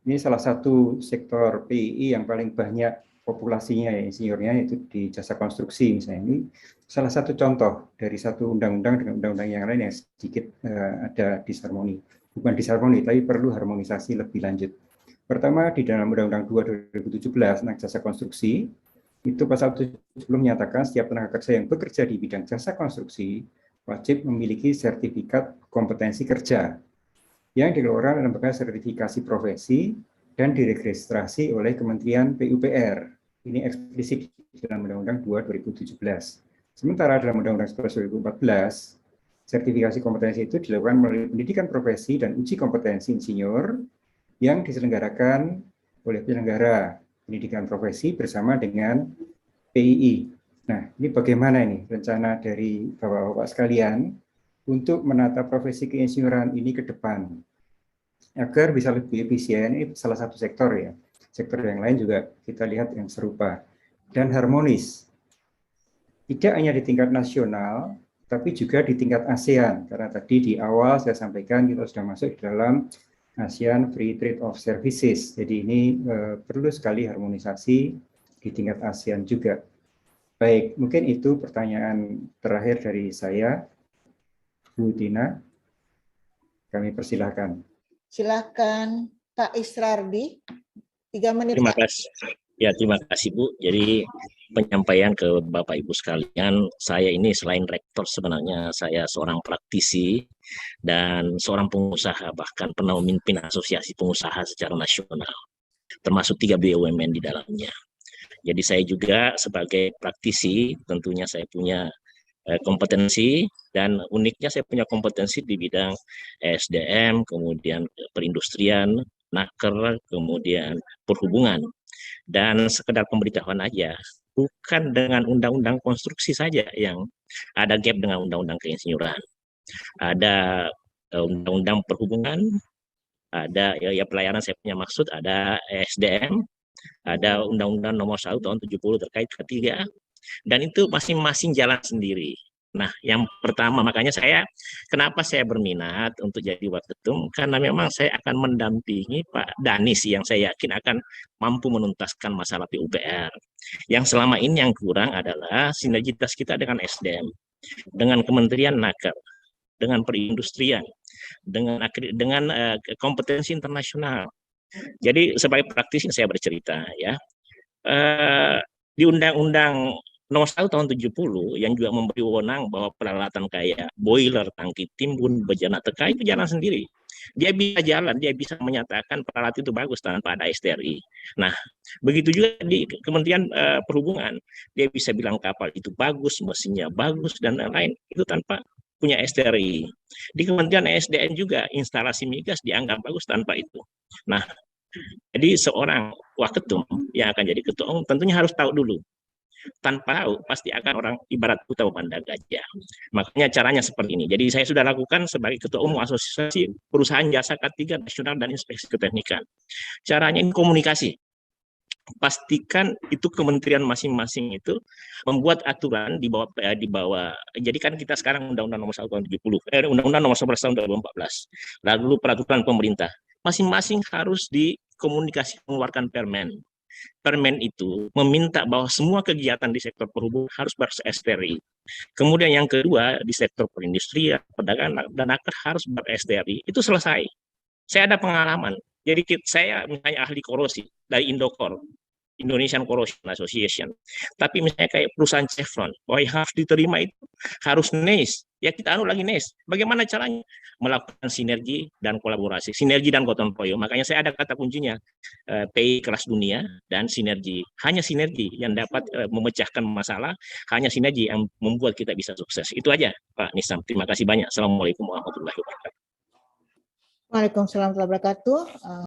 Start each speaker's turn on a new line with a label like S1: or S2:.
S1: Ini salah satu sektor PII yang paling banyak populasinya ya insinyurnya, yaitu di jasa konstruksi misalnya. Ini salah satu contoh dari satu undang-undang dengan undang-undang yang lain yang sedikit ada disharmoni. Bukan disharmoni, tapi perlu harmonisasi lebih lanjut. Pertama, di dalam Undang-Undang 2 2017 tentang jasa konstruksi, itu pasal 70 menyatakan setiap tenaga kerja yang bekerja di bidang jasa konstruksi wajib memiliki sertifikat kompetensi kerja yang dikeluarkan oleh lembaga sertifikasi profesi dan diregistrasi oleh Kementerian PUPR. Ini eksplisit di dalam Undang-Undang 2 2017. Sementara dalam Undang-Undang 11 2014, sertifikasi kompetensi itu dilakukan melalui pendidikan profesi dan uji kompetensi insinyur yang diselenggarakan oleh penyelenggara pendidikan profesi bersama dengan PII. Nah, ini bagaimana ini rencana dari Bapak-Bapak sekalian untuk menata profesi keinsinyuran ini ke depan agar bisa lebih efisien. Ini salah satu sektor ya. Sektor yang lain juga kita lihat yang serupa dan harmonis. Tidak hanya di tingkat nasional, tapi juga di tingkat ASEAN. Karena tadi di awal saya sampaikan kita sudah masuk di dalam ASEAN Free Trade of Services. Jadi ini perlu sekali harmonisasi di tingkat ASEAN juga. Baik, mungkin itu pertanyaan terakhir dari saya. Bu Tina, kami persilahkan.
S2: Silakan Pak Isrardi, 3 menit.
S3: Terima kasih. Ya, terima kasih Bu. Jadi penyampaian ke Bapak Ibu sekalian, saya ini selain rektor sebenarnya saya seorang praktisi dan seorang pengusaha, bahkan pernah memimpin asosiasi pengusaha secara nasional, termasuk 3 BUMN di dalamnya. Jadi saya juga sebagai praktisi tentunya saya punya kompetensi, dan uniknya saya punya kompetensi di bidang SDM, kemudian perindustrian, naker, kemudian perhubungan. Dan sekedar pemberitahuan aja, bukan dengan undang-undang konstruksi saja yang ada gap dengan undang-undang keinsinyuran. Ada undang-undang perhubungan, ada ya pelayanan saya punya maksud, ada SDM, ada undang-undang nomor 1 tahun 70 terkait ketiga, dan itu masing-masing jalan sendiri. Nah, yang pertama makanya kenapa saya berminat untuk jadi waketum, karena memang saya akan mendampingi Pak Danis yang saya yakin akan mampu menuntaskan masalah PUPR. Yang selama ini yang kurang adalah sinergitas kita dengan SDM, dengan Kementerian Naker, dengan perindustrian, dengan kompetensi internasional. Jadi sebagai praktisi saya bercerita ya, di Undang-Undang Nomor 1 tahun 70 yang juga memberi wewenang bahwa peralatan kayak boiler, tangki timbun, bejana teka itu jalan sendiri. Dia bisa menyatakan peralatan itu bagus tanpa ada STRI. Nah, begitu juga di Kementerian Perhubungan, dia bisa bilang kapal itu bagus, mesinnya bagus dan lain-lain itu tanpa punya STRI. Di Kementerian SDM juga instalasi migas dianggap bagus tanpa itu. Nah, jadi seorang waketum yang akan jadi ketua umum tentunya harus tahu dulu. Tanpa tahu pasti akan orang ibarat buta memandang gajah. Makanya caranya seperti ini. Jadi saya sudah lakukan sebagai ketua umum asosiasi perusahaan jasa K3 nasional dan inspeksi keteknikan. Caranya ini komunikasi. Pastikan itu kementerian masing-masing itu membuat aturan di bawah jadi kan kita sekarang Undang-Undang Nomor 1 tahun 70, Undang-Undang Nomor 11 tahun 2014, lalu peraturan pemerintah masing-masing harus dikomunikasi mengeluarkan permen. Permen itu meminta bahwa semua kegiatan di sektor perhubungan harus ber-STRI. Kemudian yang kedua di sektor perindustrian, perdagangan dan naker harus ber-STRI. Itu selesai. Saya ada pengalaman. Jadi saya misalnya ahli korosi dari Indokor, Indonesian Corrosion Association. Tapi misalnya kayak perusahaan Chevron, bahwa yang harus diterima itu harus NIS. Ya kita lagi NIS. Bagaimana caranya? Melakukan sinergi dan kolaborasi. Sinergi dan gotong royong. Makanya saya ada kata kuncinya, PI kelas dunia dan sinergi. Hanya sinergi yang dapat memecahkan masalah, hanya sinergi yang membuat kita bisa sukses. Itu aja Pak Nisam. Terima kasih banyak. Assalamualaikum warahmatullahi wabarakatuh.
S2: Waalaikumsalam warahmatullahi wabarakatuh.